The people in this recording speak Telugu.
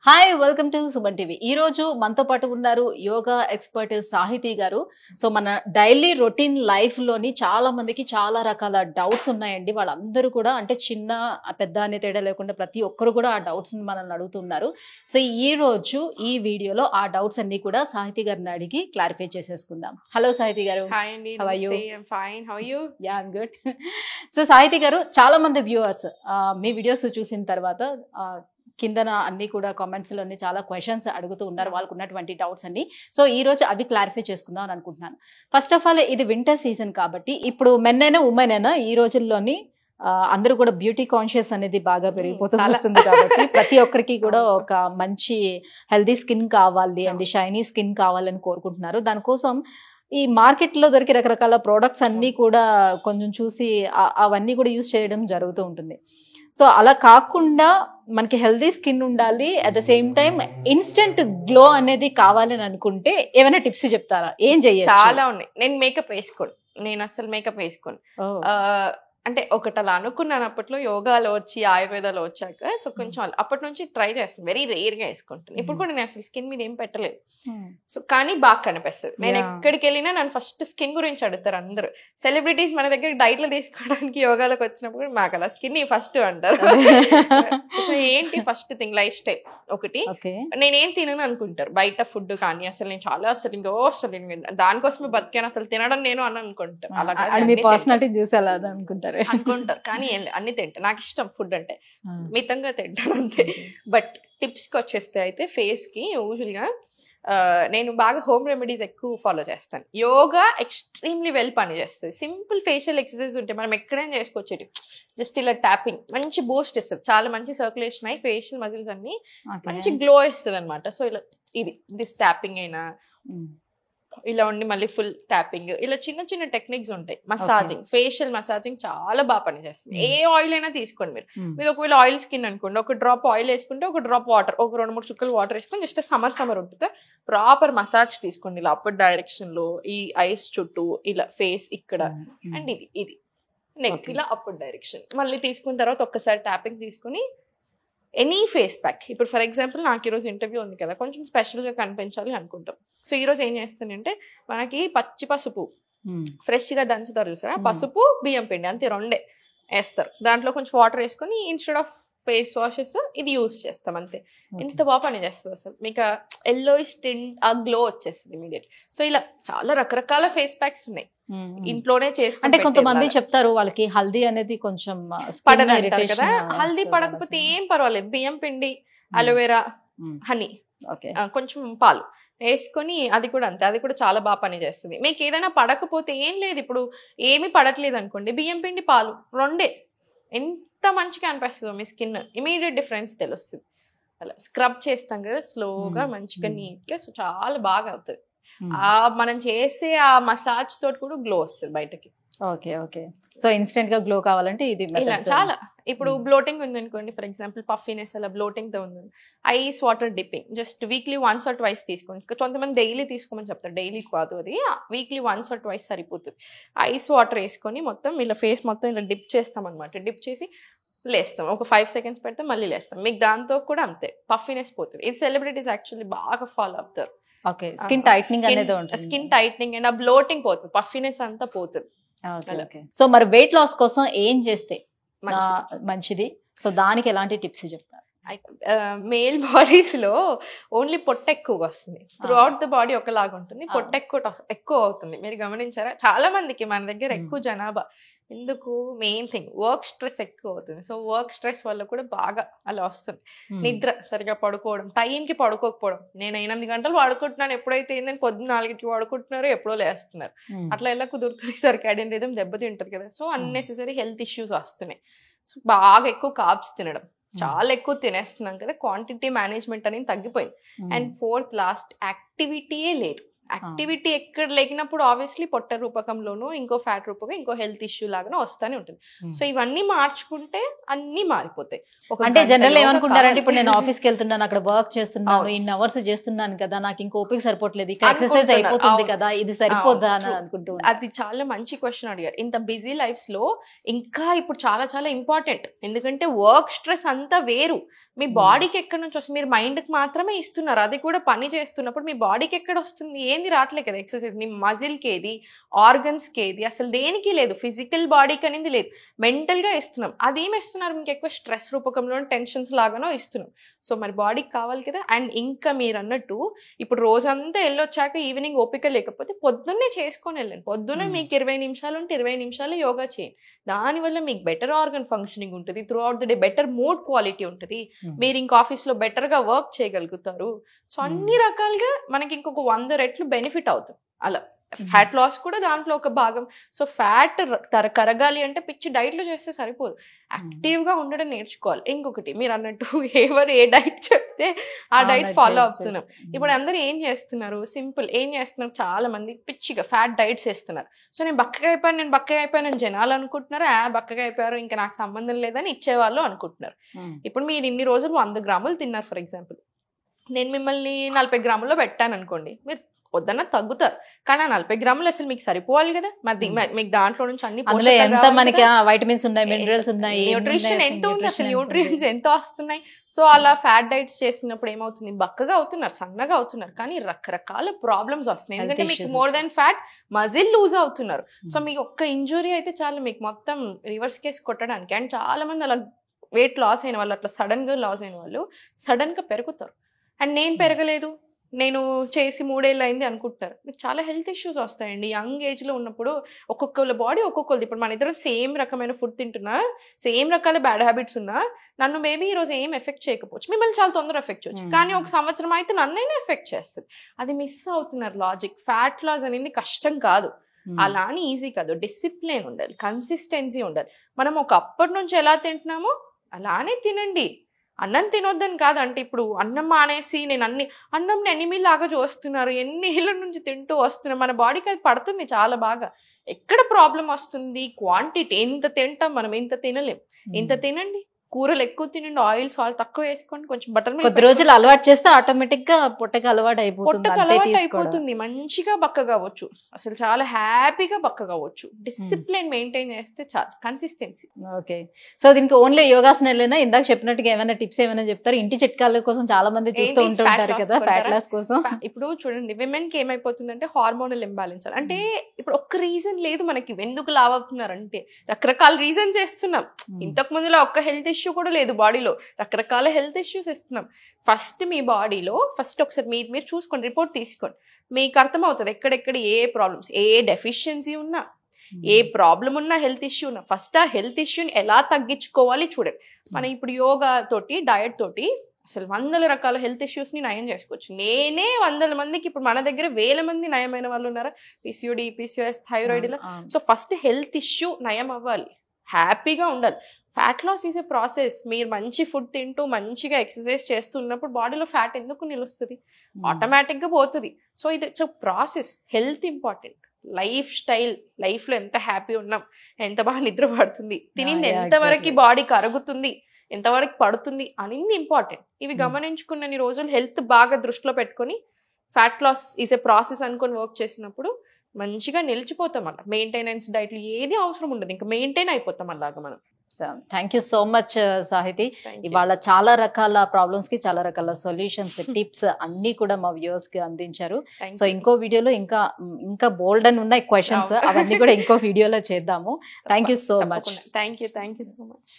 Hi welcome to Suman TV. ఈ రోజు మనతో పాటు ఉన్నారు యోగా ఎక్స్పర్ట్ సాహితీ గారు. సో మన డైలీ రొటీన్ లైఫ్ లోని చాలా మందికి చాలా రకాల డౌట్స్ ఉన్నాయండి. వాళ్ళందరూ కూడా అంటే చిన్న పెద్ద అనే తేడా లేకుండా ప్రతి ఒక్కరు కూడా ఆ డౌట్స్ ని మనల్ని అడుగుతున్నారు. సో ఈ రోజు ఈ వీడియోలో ఆ డౌట్స్ అన్ని కూడా సాహితీ గారిని అడిగి క్లారిఫై చేసేసుకుందాం. హలో సాహితీ గారు. Hi Andy, How are you? namaste. I'm fine. How are you? Yeah I'm good. So సాహితీ గారు, చాలా మంది వ్యూవర్స్ మీ వీడియోస్ చూసిన తర్వాత కిందన అన్ని కూడా కామెంట్స్ లోని చాలా క్వశ్చన్స్ అడుగుతూ ఉన్నారు, వాళ్ళకు ఉన్నటువంటి డౌట్స్ అన్ని. సో ఈ రోజు అవి క్లారిఫై చేసుకుందాం అని అనుకుంటున్నాను. ఫస్ట్ ఆఫ్ ఆల్, ఇది వింటర్ సీజన్ కాబట్టి ఇప్పుడు మెన్ అయినా ఉమెన్ అయినా ఈ రోజుల్లోని అందరూ కూడా బ్యూటీ కాన్షియస్ అనేది బాగా పెరిగిపోతూ వస్తుంది కాబట్టి ప్రతి ఒక్కరికి కూడా ఒక మంచి హెల్దీ స్కిన్ కావాలి అండ్ షైనీ స్కిన్ కావాలని కోరుకుంటున్నారు. దానికోసం ఈ మార్కెట్ లో దొరికే రకరకాల ప్రోడక్ట్స్ అన్ని కూడా కొంచెం చూసి అవన్నీ కూడా యూజ్ చేయడం జరుగుతూ ఉంటుంది. సో అలా కాకుండా మనకి హెల్దీ స్కిన్ ఉండాలి, at the same time instant glow అనేది కావాలని అనుకుంటే ఏమైనా టిప్స్ చెప్తారా? ఏం చెయ్యాలి? చాలా ఉన్నాయి. నేను మేకప్ వేసుకోను, నేను అసలు మేకప్ వేసుకోను. అంటే ఒకటి అలా అనుకున్నాను అప్పట్లో, యోగాలో వచ్చి ఆయుర్వేదాలో వచ్చాక. సో కొంచెం అప్పటి నుంచి ట్రై చేస్తాను, వెరీ రేర్ గా వేసుకుంటాను. ఇప్పుడు కూడా నేను అసలు స్కిన్ మీద ఏం పెట్టలేదు. సో కానీ బాగా కనిపిస్తుంది. నేను ఎక్కడికి వెళ్ళినా నన్ను ఫస్ట్ స్కిన్ గురించి అడుగుతారు అందరూ. సెలబ్రిటీస్ మన దగ్గర డైట్లు తీసుకోవడానికి యోగాలోకి వచ్చినప్పుడు మాకు అలా స్కిన్ ఫస్ట్ అంటారు. సో ఏంటి ఫస్ట్ థింగ్, లైఫ్ స్టైల్ ఒకటి. నేనేం తినను అనుకుంటారు బయట ఫుడ్ కానీ, అసలు నేను చాలా అసలు దానికోసమే బతికాను, అసలు తినడం నేను అని అనుకుంటారు. అలా అనుకుంటారు కానీ అన్ని తింటా, నాకు ఇష్టం ఫుడ్ అంటే, మితంగా తింటాను అంతే. బట్ టిప్స్ కి వచ్చేస్తే అయితే ఫేస్ కి యూజువల్ గా నేను బాగా హోమ్ రెమెడీస్ ఎక్కువ ఫాలో చేస్తాను. యోగా ఎక్స్ట్రీమ్లీ వెల్ పని చేస్తుంది. సింపుల్ ఫేషియల్ ఎక్సర్సైజ్ ఉంటే మనం ఎక్కడైనా చేసుకోవచ్చు. జస్ట్ ఇలా ట్యాపింగ్ మంచి బూస్ట్ ఇస్తుంది, చాలా మంచి సర్క్యులేషన్ అయ్యి ఫేషియల్ మజిల్స్ అన్ని మంచి గ్లో ఇస్తుంది అనమాట. సో ఇలా దిస్ ట్యాపింగ్ అయినా ఇలా ఉండి మళ్ళీ ఫుల్ ట్యాపింగ్, ఇలా చిన్న చిన్న టెక్నిక్స్ ఉంటాయి. మసాజింగ్, ఫేషియల్ మసాజింగ్ చాలా బాగా పనిచేస్తుంది. ఏ ఆయిల్ అయినా తీసుకోండి మీరు ఒకవేళ ఆయిల్ స్కిన్ అనుకోండి, ఒక డ్రాప్ ఆయిల్ వేసుకుంటే ఒక డ్రాప్ వాటర్, ఒక 2-3 చుక్కలు వాటర్ వేసుకొని జస్ట్ సమ్మర్ ఉంటుంది ప్రాపర్ మసాజ్ తీసుకోండి. ఇలా అప్పర్ డైరెక్షన్ లో ఈ ఐస్ చుట్టూ, ఇలా ఫేస్ ఇక్కడ అండ్ ఇది నెక్ ఇలా అప్పర్ డైరెక్షన్ మళ్ళీ తీసుకున్న తర్వాత ఒక్కసారి ట్యాపింగ్ తీసుకుని ఎనీ ఫేస్ ప్యాక్. ఇప్పుడు ఫర్ ఎగ్జాంపుల్ నాకు ఈరోజు ఇంటర్వ్యూ ఉంది కదా, కొంచెం స్పెషల్గా కనిపించాలి అనుకుంటాం. సో ఈరోజు ఏం చేస్తానంటే, మనకి పచ్చి పసుపు ఫ్రెష్గా దంచుతారు చూసారా, పసుపు బియ్యం పిండి అంతే, 2 వేస్తారు. దాంట్లో కొంచెం వాటర్ వేసుకొని ఇన్స్టెడ్ ఆఫ్ ఫేస్ వాషెస్ ఇది యూజ్ చేస్తాం అంతే. ఎంత బాగా పని చేస్తుంది అసలు, మీకు ఎల్లోయిష్ టింట్ ఆ గ్లో వచ్చేస్తుంది ఇమీడియట్. సో ఇలా చాలా రకరకాల ఫేస్ ప్యాక్స్ ఉన్నాయి, ఇంట్లోనే చేసుకుంటే. అంటే కొంతమంది చెప్తారు వాళ్ళకి హల్దీ అనేది కొంచెం పడదంటారు కదా, హల్దీ పడకపోతే ఏం పర్వాలేదు, బియ్యం పిండి, అలోవెరా, హనీ, కొంచెం పాలు వేసుకొని అది కూడా అంతే, అది కూడా చాలా బాగా పని చేస్తుంది. మీకు ఏదైనా పడకపోతే ఏం లేదు, ఇప్పుడు ఏమి పడట్లేదు అనుకోండి, బియ్యం పిండి పాలు 2 ఎంత మంచిగా అనిపిస్తుందో మీ స్కిన్, ఇమీడియట్ డిఫరెన్స్ తెలుస్తుంది. అలా స్క్రబ్ చేస్తాం కదా స్లోగా మంచిగా నీట్గా, సో చాలా బాగా అవుతుంది. మనం చేసే ఆ మసాజ్ తోటి కూడా గ్లో వస్తుంది బయటకి. ఓకే. సో ఇన్స్టెంట్ గా గ్లో కావాలంటే ఇది ఇలా చాలా. ఇప్పుడు బ్లోటింగ్ ఉంది అనుకోండి, ఫర్ ఎగ్జాంపుల్ పఫీనెస్ అలా బ్లోటింగ్ తో ఉంది, ice water dipping just weekly 1 or 2 తీసుకోండి. కొంతమంది డైలీ తీసుకోమని చెప్తారు, డైలీ కాదు, అది వీక్లీ 1 or 2 సరిపోతుంది. ఐస్ వాటర్ వేసుకొని మొత్తం ఇలా ఫేస్ మొత్తం ఇలా డిప్ చేస్తాం అనమాట. డిప్ చేసి లేస్తాం, ఒక 5 seconds పెడితే మళ్ళీ లేస్తాం. మీకు దాంతో కూడా అంతే పఫీనెస్ పోతుంది. ఈ సెలబ్రిటీస్ యాక్చువల్లీ బాగా ఫాలో అవుతారు. స్కిన్ టైట్నింగ్ అనేది ఉంటుంది, స్కిన్ టైట్నింగ్ అండ్ ఆ బ్లోటింగ్ పోతుంది, పఫీనెస్ అంతా పోతుంది. సో మరి వెయిట్ లాస్ కోసం ఏం చేస్తే మంచిది? సో దానికి ఎలాంటి టిప్స్ చెప్తారు? మేల్ బాడీస్ లో ఓన్లీ పొట్ట ఎక్కువగా వస్తుంది, త్రూ అవుట్ ద బాడీ ఒకలాగా ఉంటుంది, పొట్ట ఎక్కువ అవుతుంది. మీరు గమనించారా? చాలా మందికి మన దగ్గర ఎక్కువ జనాభా ఎందుకు, మెయిన్ థింగ్ వర్క్ స్ట్రెస్ ఎక్కువ అవుతుంది. సో వర్క్ స్ట్రెస్ వల్ల కూడా బాగా అలా వస్తుంది. నిద్ర సరిగా పడుకోవడం, టైంకి పడుకోకపోవడం. నేను 8 గంటలు పడుకుంటున్నాను, ఎప్పుడైతే ఏందని పొద్దున్న 4కి పడుకుంటున్నారో ఎప్పుడో లేస్తున్నారు. అట్లా ఎలా కుదురుతుంది? సర్కాడియన్ రిథమ్ దెబ్బతింటది కదా. సో అన్నెసెసరీ హెల్త్ ఇష్యూస్ వస్తున్నాయి. సో బాగా ఎక్కువ కార్బ్స్ తినడం, చాలా ఎక్కువ తినేస్తున్నాం కదా, క్వాంటిటీ మేనేజ్మెంట్ అనేది తగ్గిపోయింది. అండ్ 4th లాస్ట్ యాక్టివిటీయే లేదు. యాక్టివిటీ ఎక్కడ లేకినప్పుడు ఆబ్వియస్లీ పొట్ట రూపకంలోనూ ఇంకో ఫ్యాట్ రూపకం ఇంకో హెల్త్ ఇష్యూ లాగానో వస్తానే ఉంటుంది. సో ఇవన్నీ మార్చుకుంటే అన్ని మారిపోతాయి. అంటే జనరల్ ఏమనుకుంటారంటే ఇప్పుడు నేను ఆఫీస్కి వెళ్తున్నాను, అక్కడ వర్క్ చేస్తున్నాను, ఇన్ని అవర్స్ చేస్తున్నాను కదా, నాకు ఇంకో ఓపిక సరిపోవట్లేదు, ఇక్కడ ఎక్సర్సైజ్ అయిపోతుంది కదా, ఇది సరిపోద్దా అని అనుకుంటున్నాను. అది చాలా మంచి క్వశ్చన్ అడిగారు. ఇంత బిజీ లైఫ్స్ లో ఇంకా ఇప్పుడు చాలా చాలా ఇంపార్టెంట్. ఎందుకంటే వర్క్ స్ట్రెస్ అంతా వేరు, మీ బాడీకి ఎక్కడి నుంచి వస్తుంది, మీరు మైండ్ కి మాత్రమే ఇస్తున్నారు, అది కూడా పని చేస్తున్నప్పుడు మీ బాడీకి ఎక్కడ వస్తుంది, ఏంది రావట్లేదు కదా ఎక్సర్సైజ్, మీ మజిల్ కి ఏది, ఆర్గన్స్ కి ఏది, అసలు దేనికి లేదు, ఫిజికల్ బాడీకి అనేది లేదు, మెంటల్ గా ఇస్తున్నాం. అదేమి ఇస్తున్నారు, మీకు ఎక్కువ స్ట్రెస్ రూపకంలో టెన్షన్స్ లాగానో ఇస్తున్నాం. సో మరి బాడీకి కావాలి కదా. అండ్ ఇంకా మీరు అన్నట్టు ఇప్పుడు రోజంతా వెళ్ళొచ్చాక ఈవినింగ్ ఓపిక లేకపోతే పొద్దున్నే చేసుకొని వెళ్ళండి. పొద్దున్నే మీకు 20 నిమిషాలు ఉంటే 20 నిమిషాలు యోగా చేయండి. దానివల్ల మీకు బెటర్ ఆర్గన్ ఫంక్షనింగ్ ఉంటుంది, through out the day better mood quality ఉంటుంది, మీరు ఇంక ఆఫీస్లో బెటర్గా వర్క్ చేయగలుగుతారు. సో అన్ని రకాలుగా మనకి ఇంకొక 100 రెట్లు బెనిఫిట్ అవుతుంది. అలా ఫ్యాట్ లాస్ కూడా దాంట్లో ఒక భాగం. సో ఫ్యాట్ కరగాలి అంటే పిచ్చి డైట్లో చేస్తే సరిపోదు, యాక్టివ్గా ఉండడం నేర్చుకోవాలి. ఇంకొకటి మీరు అన్నట్టు ఎవరు ఏ డైట్ చెప్తే ఆ డైట్ ఫాలో అవుతున్నాం. ఇప్పుడు అందరూ ఏం చేస్తున్నారు, సింపుల్ ఏం చేస్తున్నారు, చాలా మంది పిచ్చిగా ఫ్యాట్ డైట్స్ వేస్తున్నారు. సో నేను బక్కగా అయిపోయాను జనాలు అనుకుంటున్నారు, బక్కగా అయిపోయారు ఇంకా నాకు సంబంధం లేదని ఇచ్చేవాళ్ళు అనుకుంటున్నారు. ఇప్పుడు మీరు ఇన్ని రోజులు 100 గ్రాములు తిన్నారు ఫర్ ఎగ్జాంపుల్, నేను మిమ్మల్ని 40 గ్రాముల్లో పెట్టాను అనుకోండి, మీరు వద్దన్న తగ్గుతారు. కానీ ఆ 40 గ్రాములు అసలు మీకు సరిపోవాలి కదా, మరి మీకు దాంట్లో నుంచి అన్ని వైటమిన్స్ ఉన్నాయి, మినరల్స్ ఉన్నాయి, న్యూట్రిషన్ ఎంత ఉంది, అసలు న్యూట్రియన్స్ ఎంత వస్తున్నాయి. సో అలా ఫ్యాట్ డైట్స్ చేసినప్పుడు ఏమవుతుంది, బక్కగా అవుతున్నారు, సన్నగా అవుతున్నారు, కానీ రకరకాల ప్రాబ్లమ్స్ వస్తున్నాయి. ఎందుకంటే మీకు more than fat muscle lose అవుతున్నారు. సో మీకు ఒక్క ఇంజురీ అయితే చాలు మీకు మొత్తం రివర్స్ కేసు కొట్టడానికి. అండ్ చాలా మంది అలా వెయిట్ లాస్ అయిన వాళ్ళు, అట్లా సడన్ గా లాస్ అయిన వాళ్ళు సడన్ గా పెరుగుతారు. అండ్ నేను పెరగలేదు, నేను చేసి 3 ఏళ్ళు అయింది అనుకుంటున్నారు. మీకు చాలా హెల్త్ ఇష్యూస్ వస్తాయండి యంగ్ ఏజ్లో ఉన్నప్పుడు. ఒక్కొక్కళ్ళ బాడీ ఒక్కొక్కరిది. ఇప్పుడు మన ఇద్దరు సేమ్ రకమైన ఫుడ్ తింటున్నా, సేమ్ రకాల బ్యాడ్ హ్యాబిట్స్ ఉన్నా, నన్ను మేబీ ఈరోజు ఏం ఎఫెక్ట్ చేయకపోవచ్చు, మిమ్మల్ని చాలా తొందరగా ఎఫెక్ట్ చేయొచ్చు. కానీ ఒక సంవత్సరం అయితే నన్నైనా ఎఫెక్ట్ చేస్తుంది. అది మిస్ అవుతున్నారు లాజిక్. ఫ్యాట్ లాస్ అనేది కష్టం కాదు, అలా అని ఈజీ కాదు. డిసిప్లిన్ ఉండాలి, కన్సిస్టెన్సీ ఉండాలి. మనం ఒకప్పటి నుంచి ఎలా తింటున్నామో అలానే తినండి. అన్నం తినొద్దని కాదు, అంటే ఇప్పుడు అన్నం మానేసి నేను అన్నం ఎనిమిలాగా చూస్తున్నారు, ఎన్ని ఏళ్ళ నుంచి తింటూ వస్తున్నారు, మన బాడీకి అది పడుతుంది చాలా బాగా. ఎక్కడ ప్రాబ్లం వస్తుంది, క్వాంటిటీ ఎంత తింటాం మనం, ఎంత తినలేం. ఎంత తినండి, కూరలు ఎక్కువ తినండి, ఆయిల్ సాల్ట్ తక్కువ వేసుకోండి, కొంచెం బటర్ మిల్క్. కొద్ది రోజులు అలవాటు చేస్తే ఆటోమేటిక్ గా పొట్టకి అలవాటు అయిపోతుంది, మంచిగా బక్కగా అవ్వచ్చు, అసలు చాలా హ్యాపీగా బక్కగా అవ్వచ్చు. డిసిప్లిన్ మెయింటైన్ చేస్తే చాలు, కన్సిస్టెన్సీ. ఓకే. సో దీనికి ఓన్లీ యోగాసనాలేనా, ఇందాక చెప్పినట్టుగా ఏమైనా టిప్స్ ఏమైనా చెప్తారు? ఇంటి చిట్కాల కోసం చాలా మంది చూస్తూ ఉంటుంటారు కదా ఫ్యాట్ లాస్ కోసం. ఇప్పుడు చూడండి, విమెన్ కి ఏమైపోతుందంటే హార్మోనల్ ఇంబ్యాలెన్స్. అంటే ఇప్పుడు ఒక్క రీజన్ లేదు మనకి ఎందుకు లావ్ అవుతున్నారు అంటే, రకరకాల రీజన్స్ వేస్తున్నాం. ఇంతకు ముందులో ఒక్క హెల్త్ ఇష్యూ కూడా లేదు బాడీలో, రకరకాల హెల్త్ ఇష్యూస్ ఇస్తున్నాం. ఫస్ట్ మీ బాడీలో ఒకసారి మీరు చూసుకోండి, రిపోర్ట్ తీసుకోండి, మీకు అర్థమవుతుంది ఎక్కడెక్కడ ఏ ప్రాబ్లమ్స్, ఏ డెఫిషియన్సీ ఉన్నా, ఏ ప్రాబ్లం ఉన్నా, హెల్త్ ఇష్యూ ఉన్నా, ఫస్ట్ ఆ హెల్త్ ఇష్యూని ఎలా తగ్గించుకోవాలి చూడండి. మనం ఇప్పుడు యోగా తోటి, డయట్ తోటి అసలు 100 రకాల హెల్త్ ఇష్యూస్ని నయం చేసుకోవచ్చు. నేనే 100 మందికి, ఇప్పుడు మన దగ్గర 1000 మంది నయమైన వాళ్ళు ఉన్నారా, పిసిఓడి, పిసిఓఎస్, థైరాయిడ్ ఇలా. సో ఫస్ట్ హెల్త్ ఇష్యూ నయం అవ్వాలి, హ్యాపీగా ఉండాలి. Fat loss is a process. మీరు మంచి ఫుడ్ తింటూ మంచిగా ఎక్సర్సైజ్ చేస్తున్నప్పుడు బాడీలో ఫ్యాట్ ఎందుకు నిలుస్తుంది, ఆటోమేటిక్గా పోతుంది. సో ఇది it's process. Health important, life style, లైఫ్లో ఎంత హ్యాపీ ఉన్నాం, ఎంత బాగా నిద్ర పడుతుంది, తినింది ఎంతవరకు బాడీకి అరుగుతుంది, ఎంతవరకు పడుతుంది అనేది ఇంపార్టెంట్. ఇవి గమనించుకున్నన్ని రోజులు హెల్త్ బాగా దృష్టిలో పెట్టుకొని fat loss is a process అనుకొని వర్క్ చేసినప్పుడు మంచిగా నిలిచిపోతాం. అలా మెయింటెనెన్స్ డైట్లు ఏది అవసరం ఉండదు, ఇంకా మెయింటైన్ అయిపోతాం అలాగా మనం. Thank you so much Sahiti. ఇవాళ చాలా రకాల ప్రాబ్లమ్స్ కి చాలా రకాల సొల్యూషన్స్, టిప్స్ అన్ని కూడా మా వ్యూవర్స్ కి అందించారు. సో ఇంకో వీడియోలో ఇంకా బోల్డ్ అని ఉన్నాయి క్వశ్చన్స్, అవన్నీ కూడా ఇంకో వీడియోలో చేద్దాము. Thank you so much. Thank you so much.